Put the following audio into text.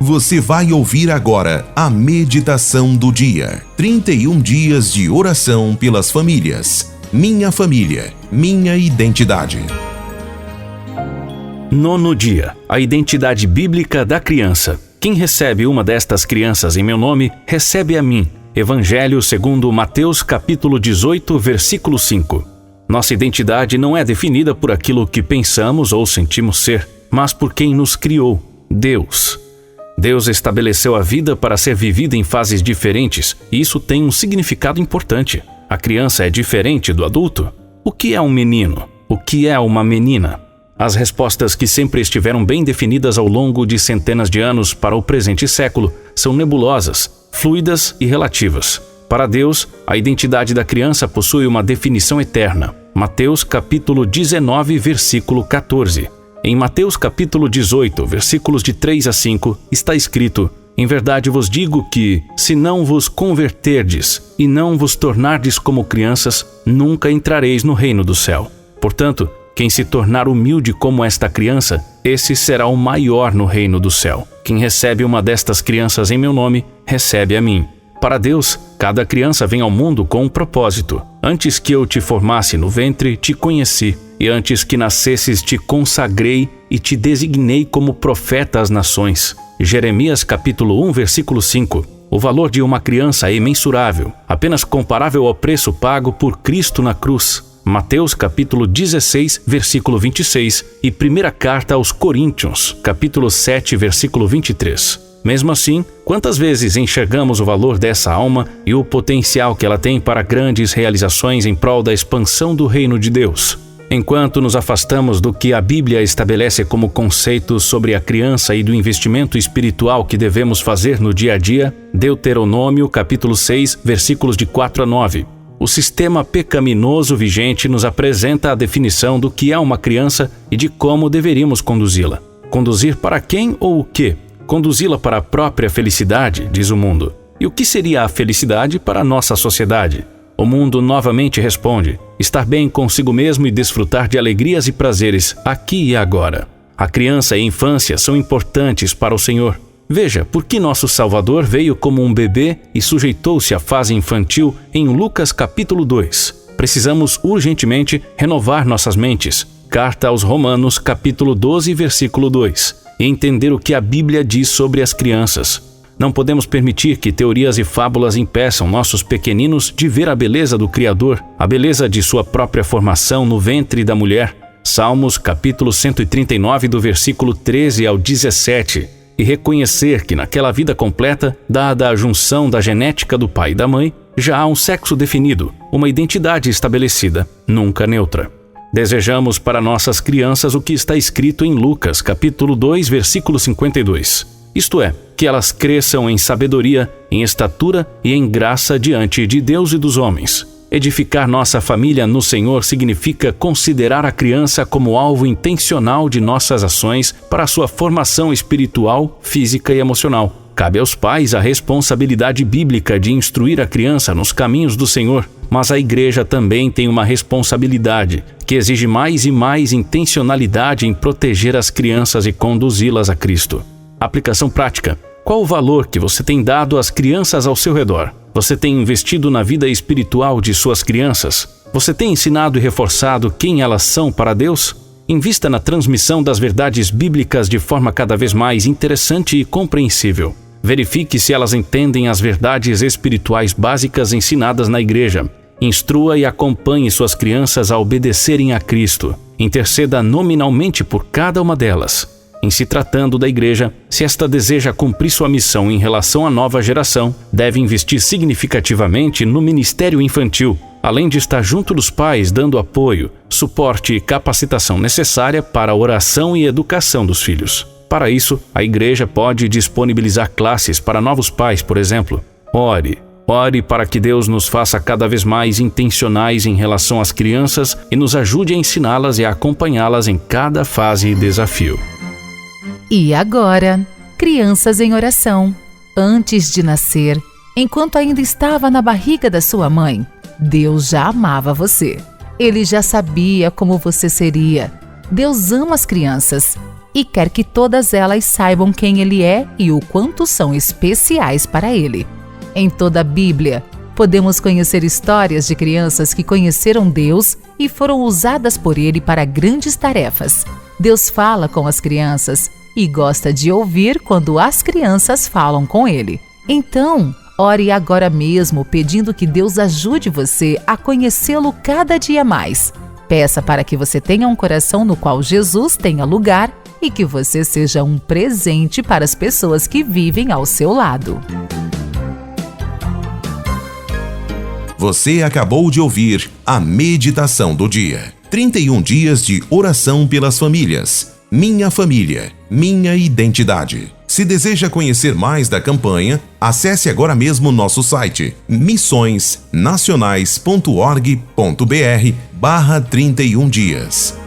Você vai ouvir agora a meditação do dia. 31 dias de oração pelas famílias. Minha família, minha identidade. 9º dia, a identidade bíblica da criança. Quem recebe uma destas crianças em meu nome, recebe a mim. Evangelho segundo Mateus capítulo 18, versículo 5. Nossa identidade não é definida por aquilo que pensamos ou sentimos ser, mas por quem nos criou, Deus. Deus estabeleceu a vida para ser vivida em fases diferentes, e isso tem um significado importante. A criança é diferente do adulto. O que é um menino? O que é uma menina? As respostas que sempre estiveram bem definidas ao longo de centenas de anos para o presente século são nebulosas, fluidas e relativas. Para Deus, a identidade da criança possui uma definição eterna. Mateus capítulo 19, versículo 14. Em Mateus capítulo 18, versículos de 3 a 5, está escrito: Em verdade vos digo que, se não vos converterdes e não vos tornardes como crianças, nunca entrareis no reino do céu. Portanto, quem se tornar humilde como esta criança, esse será o maior no reino do céu. Quem recebe uma destas crianças em meu nome, recebe a mim. Para Deus, cada criança vem ao mundo com um propósito. Antes que eu te formasse no ventre, te conheci, e antes que nascesses te consagrei e te designei como profeta às nações. Jeremias capítulo 1, versículo 5. O valor de uma criança é imensurável, apenas comparável ao preço pago por Cristo na cruz. Mateus capítulo 16, versículo 26 e primeira carta aos Coríntios, capítulo 7, versículo 23. Mesmo assim, quantas vezes enxergamos o valor dessa alma e o potencial que ela tem para grandes realizações em prol da expansão do reino de Deus? Enquanto nos afastamos do que a Bíblia estabelece como conceitos sobre a criança e do investimento espiritual que devemos fazer no dia a dia, Deuteronômio capítulo 6, versículos de 4 a 9. O sistema pecaminoso vigente nos apresenta a definição do que é uma criança e de como deveríamos conduzi-la. Conduzir para quem ou o quê? Conduzi-la para a própria felicidade, diz o mundo. E o que seria a felicidade para a nossa sociedade? O mundo novamente responde: estar bem consigo mesmo e desfrutar de alegrias e prazeres aqui e agora. A criança e a infância são importantes para o Senhor. Veja, por que nosso Salvador veio como um bebê e sujeitou-se à fase infantil em Lucas capítulo 2. Precisamos urgentemente renovar nossas mentes. Carta aos Romanos capítulo 12, versículo 2. E entender o que a Bíblia diz sobre as crianças. Não podemos permitir que teorias e fábulas impeçam nossos pequeninos de ver a beleza do Criador, a beleza de sua própria formação no ventre da mulher. Salmos capítulo 139, do versículo 13 ao 17. E reconhecer que naquela vida completa, dada a junção da genética do pai e da mãe, já há um sexo definido, uma identidade estabelecida, nunca neutra. Desejamos para nossas crianças o que está escrito em Lucas, capítulo 2, versículo 52. Isto é, que elas cresçam em sabedoria, em estatura e em graça diante de Deus e dos homens. Edificar nossa família no Senhor significa considerar a criança como alvo intencional de nossas ações para a sua formação espiritual, física e emocional. Cabe aos pais a responsabilidade bíblica de instruir a criança nos caminhos do Senhor, mas a igreja também tem uma responsabilidade que exige mais e mais intencionalidade em proteger as crianças e conduzi-las a Cristo. Aplicação prática. Qual o valor que você tem dado às crianças ao seu redor? Você tem investido na vida espiritual de suas crianças? Você tem ensinado e reforçado quem elas são para Deus? Invista na transmissão das verdades bíblicas de forma cada vez mais interessante e compreensível. Verifique se elas entendem as verdades espirituais básicas ensinadas na igreja. Instrua e acompanhe suas crianças a obedecerem a Cristo. Interceda nominalmente por cada uma delas. Em se tratando da igreja, se esta deseja cumprir sua missão em relação à nova geração, deve investir significativamente no ministério infantil, além de estar junto dos pais dando apoio, suporte e capacitação necessária para a oração e educação dos filhos. Para isso, a igreja pode disponibilizar classes para novos pais, por exemplo. Ore para que Deus nos faça cada vez mais intencionais em relação às crianças e nos ajude a ensiná-las e a acompanhá-las em cada fase e desafio. E agora, crianças em oração. Antes de nascer, enquanto ainda estava na barriga da sua mãe, Deus já amava você. Ele já sabia como você seria. Deus ama as crianças. e quer que todas elas saibam quem Ele é e o quanto são especiais para Ele. Em toda a Bíblia, podemos conhecer histórias de crianças que conheceram Deus e foram usadas por Ele para grandes tarefas. Deus fala com as crianças e gosta de ouvir quando as crianças falam com Ele. Então, ore agora mesmo pedindo que Deus ajude você a conhecê-lo cada dia mais. Peça para que você tenha um coração no qual Jesus tenha lugar e que você seja um presente para as pessoas que vivem ao seu lado. Você acabou de ouvir a meditação do dia. 31 dias de oração pelas famílias. Minha família, minha identidade. Se deseja conhecer mais da campanha, acesse agora mesmo nosso site missõesnacionais.org.br/31 dias.